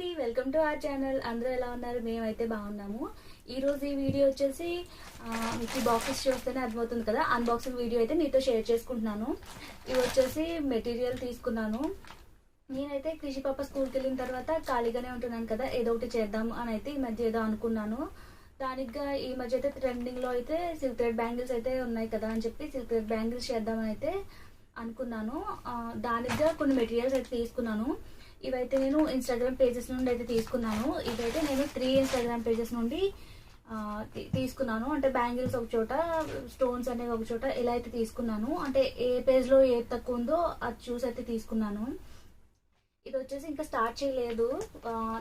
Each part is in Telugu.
అండి, వెల్కమ్ టు అవర్ ఛానల్. అందరూ ఎలా ఉన్నారు? మేమైతే బాగున్నాము. ఈరోజు ఈ వీడియో వచ్చేసి మీకు బాక్సెస్ చూస్తేనే అర్థమవుతుంది కదా, అన్బాక్సింగ్ వీడియో అయితే మీతో షేర్ చేసుకుంటున్నాను. ఇవి వచ్చేసి మెటీరియల్ తీసుకున్నాను. నేనైతే కృషి పాప స్కూల్కి వెళ్ళిన తర్వాత ఖాళీగానే ఉంటున్నాను కదా, ఏదో ఒకటి చేద్దాం అని అయితే ఈ మధ్య ఏదో అనుకున్నాను. దానిగా ఈ మధ్య అయితే ట్రెండింగ్లో అయితే సిల్క్ థ్రెడ్ బ్యాంగిల్స్ అయితే ఉన్నాయి కదా అని చెప్పి సిల్క్ థ్రెడ్ బ్యాంగిల్స్ చేద్దామని అయితే అనుకున్నాను. దానిగా కొన్ని మెటీరియల్స్ అయితే తీసుకున్నాను. ఇవైతే నేను ఇన్స్టాగ్రామ్ పేజెస్ నుండి అయితే తీసుకున్నాను. ఇవైతే నేను 3 ఇన్స్టాగ్రామ్ పేజెస్ నుండి తీసుకున్నాను. అంటే బ్యాంగిల్స్ ఒక చోట, స్టోన్స్ అనేవి ఒక చోట, ఇలా అయితే తీసుకున్నాను. అంటే ఏ పేజ్లో ఏది తక్కువ ఉందో అది చూసి అయితే తీసుకున్నాను. ఇది వచ్చేసి ఇంకా స్టార్ట్ చేయలేదు.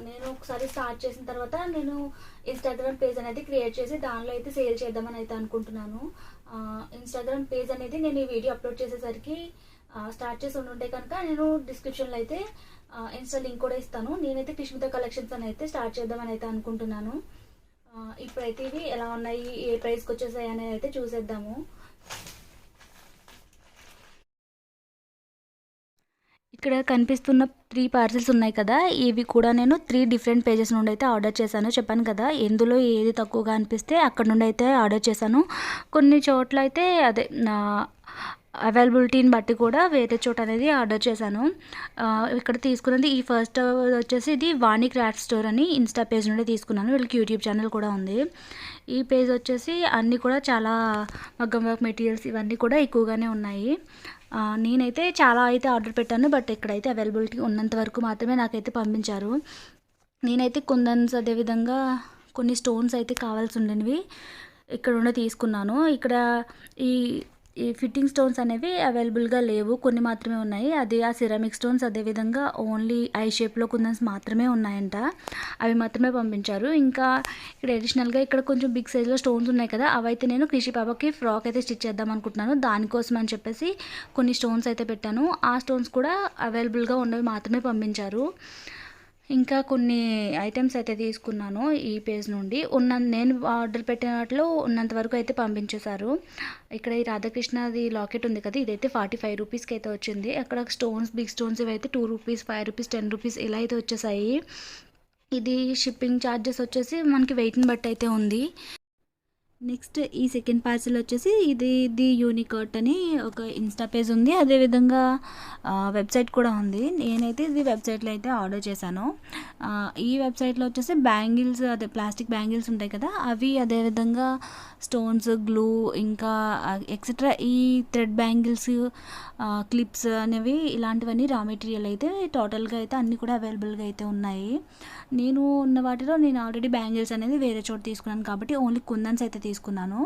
నేను ఒకసారి స్టార్ట్ చేసిన తర్వాత నేను ఇన్స్టాగ్రామ్ పేజ్ అనేది క్రియేట్ చేసి దానిలో అయితే సేల్ చేద్దామని అయితే అనుకుంటున్నాను. ఇన్స్టాగ్రామ్ పేజ్ అనేది నేను ఈ వీడియో అప్లోడ్ చేసేసరికి స్టార్ట్ చేసి ఉంటే కనుక నేను డిస్క్రిప్షన్లో అయితే ఇన్స్టా లింక్ కూడా ఇస్తాను. నేనైతే కృష్మిత కలెక్షన్స్ అని అయితే స్టార్ట్ చేద్దామని అయితే అనుకుంటున్నాను. ఇప్పుడైతే ఇవి ఎలా ఉన్నాయి, ఏ ప్రైస్కి వచ్చేసాయి అనేది అయితే చూసేద్దాము. ఇక్కడ కనిపిస్తున్న 3 పార్సిల్స్ ఉన్నాయి కదా, ఇవి కూడా నేను 3 డిఫరెంట్ పేజెస్ నుండి అయితే ఆర్డర్ చేశాను. చెప్పాను కదా, ఎందులో ఏది తక్కువగా అనిపిస్తే అక్కడ నుండి అయితే ఆర్డర్ చేశాను. కొన్ని చోట్ల అయితే అదే అవైలబిలిటీని బట్టి కూడా వేరే చోట అనేది ఆర్డర్ చేశాను. ఇక్కడ తీసుకున్నది ఈ ఫస్ట్ వచ్చేసి ఇది వాణి క్రాఫ్ట్ స్టోర్ అని ఇన్స్టా పేజ్ నుండి తీసుకున్నాను. వీళ్ళకి యూట్యూబ్ ఛానల్ కూడా ఉంది. ఈ పేజ్ వచ్చేసి అన్నీ కూడా చాలా మగ్గం వర్క్ మెటీరియల్స్ ఇవన్నీ కూడా ఎక్కువగానే ఉన్నాయి. నేనైతే చాలా అయితే ఆర్డర్ పెట్టాను, బట్ ఇక్కడైతే అవైలబిలిటీ ఉన్నంత వరకు మాత్రమే నాకైతే పంపించారు. నేనైతే కుందన్స్ అదేవిధంగా కొన్ని స్టోన్స్ అయితే కావాల్సి ఉండేవి ఇక్కడ ఉండే తీసుకున్నాను. ఇక్కడ ఈ ఫిట్టింగ్ స్టోన్స్ అనేవి అవైలబుల్గా లేవు, కొన్ని మాత్రమే ఉన్నాయి. అది ఆ సిరామిక్ స్టోన్స్ అదేవిధంగా ఓన్లీ ఐ షేప్లో కుందన్స్ మాత్రమే ఉన్నాయంట, అవి మాత్రమే పంపించారు. ఇంకా ఇక్కడ అడిషనల్గా ఇక్కడ కొంచెం బిగ్ సైజ్లో స్టోన్స్ ఉన్నాయి కదా, అవైతే నేను కృషి పాపకి ఫ్రాక్ అయితే స్టిచ్ చేద్దాం అనుకుంటున్నాను. దానికోసం అని చెప్పేసి కొన్ని స్టోన్స్ అయితే పెట్టాను. ఆ స్టోన్స్ కూడా అవైలబుల్గా ఉన్నవి మాత్రమే పంపించారు. ఇంకా కొన్ని ఐటమ్స్ అయితే తీసుకున్నాను ఈ పేజ్ నుండి. నేను ఆర్డర్ పెట్టిన వాటిలో ఉన్నంత వరకు అయితే పంపించేశారు. ఇక్కడ ఈ రాధాకృష్ణది లాకెట్ ఉంది కదా, ఇదైతే 45 రూపీస్కి అయితే వచ్చింది. అక్కడ స్టోన్స్, బిగ్ స్టోన్స్ ఇవైతే 2 రూపీస్, 5 రూపీస్, 10 రూపీస్ ఇలా అయితే వచ్చేసాయి. ఇది షిప్పింగ్ ఛార్జెస్ వచ్చేసి మనకి వెయిట్ని బట్టి అయితే ఉంది. నెక్స్ట్ ఈ సెకండ్ పార్సిల్ వచ్చేసి ఇది యూనికార్ట్ అని ఒక ఇన్స్టా పేజ్ ఉంది, అదేవిధంగా వెబ్సైట్ కూడా ఉంది. నేనైతే ఇది వెబ్సైట్లో అయితే ఆర్డర్ చేశాను. ఈ వెబ్సైట్లో వచ్చేసి బ్యాంగిల్స్, అదే ప్లాస్టిక్ బ్యాంగిల్స్ ఉంటాయి కదా అవి, అదేవిధంగా స్టోన్స్, గ్లూ, ఇంకా ఎక్సెట్రా ఈ థ్రెడ్ బ్యాంగిల్స్, క్లిప్స్ అనేవి ఇలాంటివన్నీ రా మెటీరియల్ అయితే టోటల్గా అయితే అన్నీ కూడా అవైలబుల్గా అయితే ఉన్నాయి. నేను ఉన్న వాటిలో నేను ఆల్రెడీ బ్యాంగిల్స్ అనేది వేరే చోట తీసుకున్నాను కాబట్టి ఓన్లీ కుందన్స్ అయితే తీసుకున్నాను.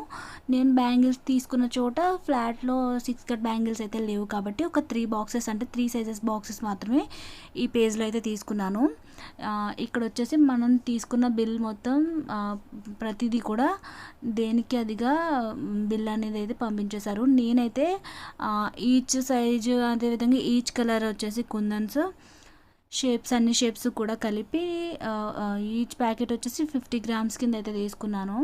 నేను బ్యాంగిల్స్ తీసుకున్న చోట ఫ్లాట్లో 6 కట్ బ్యాంగిల్స్ అయితే లేవు కాబట్టి ఒక 3 బాక్సెస్, అంటే 3 సైజెస్ బాక్సెస్ మాత్రమే ఈ పేజ్లో అయితే తీసుకున్నాను. ఇక్కడ వచ్చేసి మనం తీసుకున్న బిల్ మొత్తం ప్రతిదీ కూడా దేనికి అదిగా బిల్ అనేది అయితే పంపించేశారు. నేనైతే ఈచ్ సైజు అదేవిధంగా ఈచ్ కలర్ వచ్చేసి కుందన్స్ అన్ని షేప్స్ కూడా కలిపి ఈచ్ ప్యాకెట్ వచ్చేసి 50 గ్రామ్స్ కింద అయితే తీసుకున్నాను.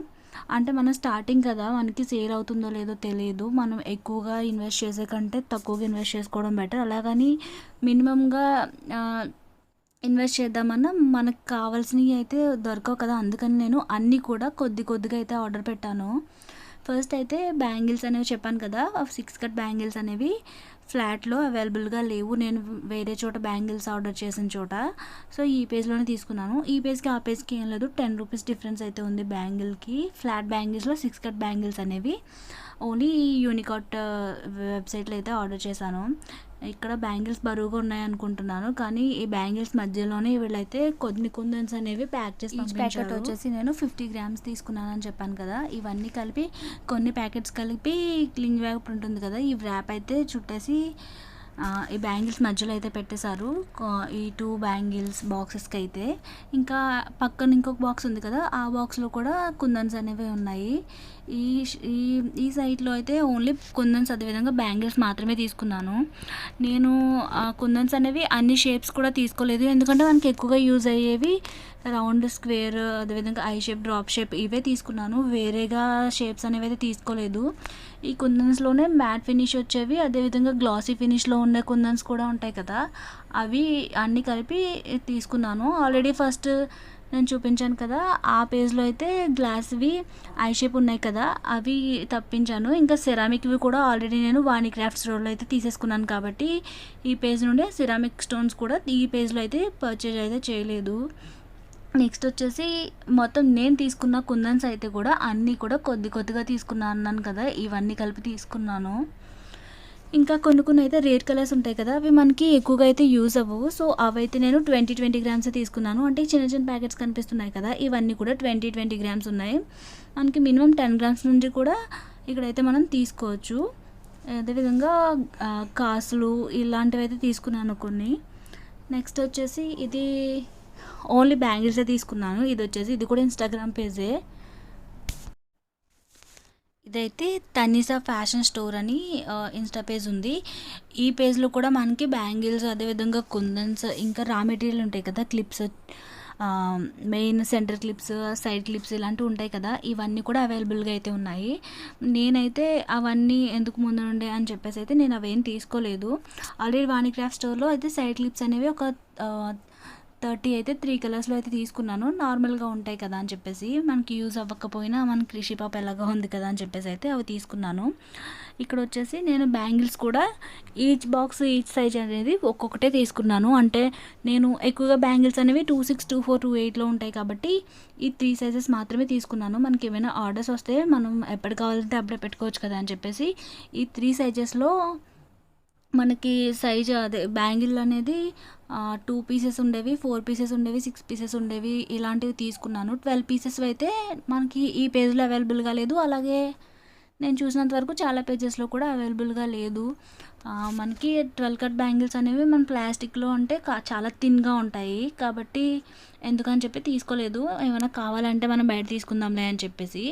అంటే మనం స్టార్టింగ్ కదా, మనకి సేల్ అవుతుందో లేదో తెలియదు. మనం ఎక్కువగా ఇన్వెస్ట్ చేసే కంటే తక్కువగా ఇన్వెస్ట్ చేసుకోవడం బెటర్. అలాగని మినిమంగా ఇన్వెస్ట్ చేద్దామన్నా మనకు కావాల్సినవి అయితే దొరకవు కదా, అందుకని నేను అన్నీ కూడా కొద్దిగా అయితే ఆర్డర్ పెట్టాను. ఫస్ట్ అయితే బ్యాంగిల్స్ అనేవి చెప్పాను కదా, 6 కట్ బ్యాంగిల్స్ అనేవి ఫ్లాట్లో అవైలబుల్గా లేవు. నేను వేరే చోట బ్యాంగిల్స్ ఆర్డర్ చేసిన చోట, సో ఈ పేజ్లోనే తీసుకున్నాను. ఈ పేజ్కి ఆ పేజ్కి ఏం లేదు, 10 రూపీస్ డిఫరెన్స్ అయితే ఉంది బ్యాంగిల్కి. ఫ్లాట్ బ్యాంగిల్స్లో 6 కట్ బ్యాంగిల్స్ అనేవి ఓన్లీ యూనికార్ట్ వెబ్సైట్లో అయితే ఆర్డర్ చేశాను. ఇక్కడ బ్యాంగిల్స్ బరువుగా ఉన్నాయి అనుకుంటున్నాను, కానీ ఈ బ్యాంగిల్స్ మధ్యలోనే వీళ్ళైతే కొన్ని కుందన్స్ అనేవి ప్యాక్ చేసి, ఈ ప్యాకెట్ వచ్చేసి నేను 50 గ్రామ్స్ తీసుకున్నాను అని చెప్పాను కదా. ఇవన్నీ కలిపి కొన్ని ప్యాకెట్స్ కలిపి క్లింగ్ ర్యాప్ ఉంటుంది కదా, ఈ ర్యాప్ అయితే చుట్టేసి ఈ బ్యాంగిల్స్ మధ్యలో అయితే పెట్టేశారు. ఈ 2 బ్యాంగిల్స్ బాక్సెస్కి అయితే ఇంకా పక్కన ఇంకొక బాక్స్ ఉంది కదా, ఆ బాక్స్లో కూడా కుందన్స్ అనేవి ఉన్నాయి. ఈ ఈ సైట్లో అయితే ఓన్లీ కుందన్స్ అదేవిధంగా బ్యాంగిల్స్ మాత్రమే తీసుకున్నాను. నేను కుందన్స్ అనేవి అన్ని షేప్స్ కూడా తీసుకోలేదు, ఎందుకంటే మనకి ఎక్కువగా యూజ్ అయ్యేవి రౌండ్, స్క్వేర్, అదేవిధంగా ఐ షేప్, డ్రాప్ షేప్ ఇవే తీసుకున్నాను. వేరేగా షేప్స్ అనేవి అయితే తీసుకోలేదు. ఈ కుందన్స్లోనే మ్యాట్ ఫినిష్ వచ్చేవి, అదేవిధంగా గ్లాసీ ఫినిష్లో ఉన్న కుందన్స్ కూడా ఉంటాయి కదా, అవి అన్నీ కలిపి తీసుకున్నాను. ఆల్రెడీ ఫస్ట్ నేను చూపించాను కదా, ఆ పేజ్లో అయితే గ్లాస్వి ఐ షేప్ ఉన్నాయి కదా, అవి తప్పించాను. ఇంకా సెరామిక్వి కూడా ఆల్రెడీ నేను వాణి క్రాఫ్ట్ స్టోర్లో అయితే తీసేసుకున్నాను కాబట్టి ఈ పేజ్ నుండి సిరామిక్ స్టోన్స్ కూడా ఈ పేజ్లో అయితే పర్చేజ్ అయితే చేయలేదు. నెక్స్ట్ వచ్చేసి మొత్తం నేను తీసుకున్న కుందన్స్ అయితే కూడా అన్నీ కూడా కొద్దిగా తీసుకున్నాను అన్నాను కదా, ఇవన్నీ కలిపి తీసుకున్నాను. ఇంకా కొన్ని అయితే రేర్ కలర్స్ ఉంటాయి కదా, అవి మనకి ఎక్కువగా అయితే యూజ్ అవ్వవు. సో అవైతే నేను 20 గ్రామ్స్ తీసుకున్నాను. అంటే చిన్న ప్యాకెట్స్ కనిపిస్తున్నాయి కదా, ఇవన్నీ కూడా 20 గ్రామ్స్ ఉన్నాయి. మనకి మినిమం 10 గ్రామ్స్ నుంచి కూడా ఇక్కడైతే మనం తీసుకోవచ్చు. అదేవిధంగా కాసులు ఇలాంటివి అయితే తీసుకున్నాను కొన్ని. నెక్స్ట్ వచ్చేసి ఇది ఓన్లీ బ్యాంగిల్సే తీసుకున్నాను. ఇది కూడా ఇన్స్టాగ్రామ్ పేజే. ఇదైతే తనీసా ఫ్యాషన్ స్టోర్ అని ఇన్స్టా పేజ్ ఉంది. ఈ పేజ్లో కూడా మనకి బ్యాంగిల్స్, అదేవిధంగా కుందన్స్, ఇంకా రా మెటీరియల్ ఉంటాయి కదా, clips, main centre clips, side clips ఇలాంటివి ఉంటాయి కదా, ఇవన్నీ కూడా అవైలబుల్గా అయితే ఉన్నాయి. నేనైతే అవన్నీ ఎందుకు ముందు నుండే అని చెప్పేసి అయితే నేను అవేం తీసుకోలేదు. ఆల్రెడీ వాణి క్రాఫ్ట్ స్టోర్లో అయితే సైడ్ క్లిప్స్ అనేవి ఒక 30 అయితే 3 కలర్స్లో అయితే తీసుకున్నాను. నార్మల్గా ఉంటాయి కదా అని చెప్పేసి, మనకి యూజ్ అవ్వకపోయినా మనకి కృషి పాప ఎలాగా ఉంది కదా అని చెప్పేసి అయితే అవి తీసుకున్నాను. ఇక్కడ వచ్చేసి నేను బ్యాంగిల్స్ కూడా ఈచ్ బాక్స్ ఈచ్ సైజ్ అనేది ఒక్కొక్కటే తీసుకున్నాను. అంటే నేను ఎక్కువగా బ్యాంగిల్స్ అనేవి 26, 24, 28లో ఉంటాయి కాబట్టి ఈ 3 సైజెస్ మాత్రమే తీసుకున్నాను. మనకి ఏమైనా ఆర్డర్స్ వస్తే మనం ఎప్పుడు కావాలంటే అప్పుడే పెట్టుకోవచ్చు కదా అని చెప్పేసి ఈ 3 సైజెస్లో మనకి సైజు అదే బ్యాంగిల్ అనేది 2 పీసెస్ ఉండేవి, 4 పీసెస్ ఉండేవి, 6 పీసెస్ ఉండేవి, ఇలాంటివి తీసుకున్నాను. 12 పీసెస్ అయితే మనకి ఈ పేజ్లో అవైలబుల్గా లేదు. అలాగే నేను చూసినంత వరకు చాలా పేజెస్లో కూడా అవైలబుల్గా లేదు. మనకి 12 కట్ బ్యాంగిల్స్ అనేవి మన ప్లాస్టిక్లో అంటే చాలా థిన్గా ఉంటాయి కాబట్టి ఎందుకని చెప్పి తీసుకోలేదు. ఏమైనా కావాలంటే మనం బయట తీసుకుందాంలే అని చెప్పేసి.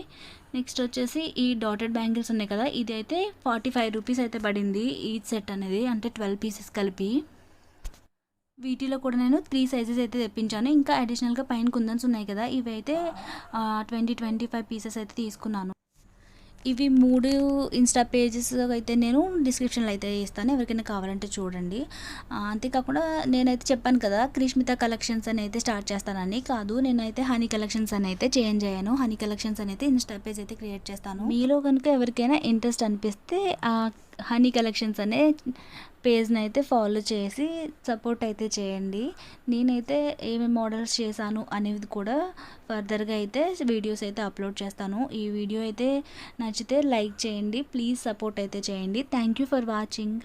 నెక్స్ట్ వచ్చేసి ఈ డాటెడ్ బ్యాంగిల్స్ ఉన్నాయి కదా, ఇది అయితే 45 రూపీస్ అయితే పడింది ఈచ్ సెట్ అనేది, అంటే 12 పీసెస్ కలిపి. వీటిలో కూడా నేను 3 సైజెస్ అయితే తెప్పించాను. ఇంకా అడిషనల్గా పైన కుందన్స్ ఉన్నాయి కదా, ఇవి అయితే 25 పీసెస్ అయితే తీసుకున్నాను. ఇవి 3 ఇన్స్టా పేజెస్ అయితే నేను డిస్క్రిప్షన్లో అయితే ఇస్తాను, ఎవరికైనా కావాలంటే చూడండి. అంతేకాకుండా నేనైతే చెప్పాను కదా క్రిష్మిత కలెక్షన్స్ అని అయితే స్టార్ట్ చేస్తానని, కాదు, నేనైతే హనీ కలెక్షన్స్ అని అయితే చేంజ్ అయ్యాను. హనీ కలెక్షన్స్ అని అయితే ఇన్స్టా పేజ్ అయితే క్రియేట్ చేస్తాను. మీలో కనుక ఎవరికైనా ఇంట్రెస్ట్ అనిపిస్తే ఆ హనీ కలెక్షన్స్ అనే పేజ్ని అయితే ఫాలో చేసి సపోర్ట్ అయితే చేయండి. నేనైతే ఏమేమి మోడల్స్ చేశాను అనేది కూడా ఫర్దర్గా అయితే వీడియోస్ అయితే అప్లోడ్ చేస్తాను. ఈ వీడియో అయితే నచ్చితే లైక్ చేయండి, ప్లీజ్ సపోర్ట్ అయితే చేయండి. Thank you for watching.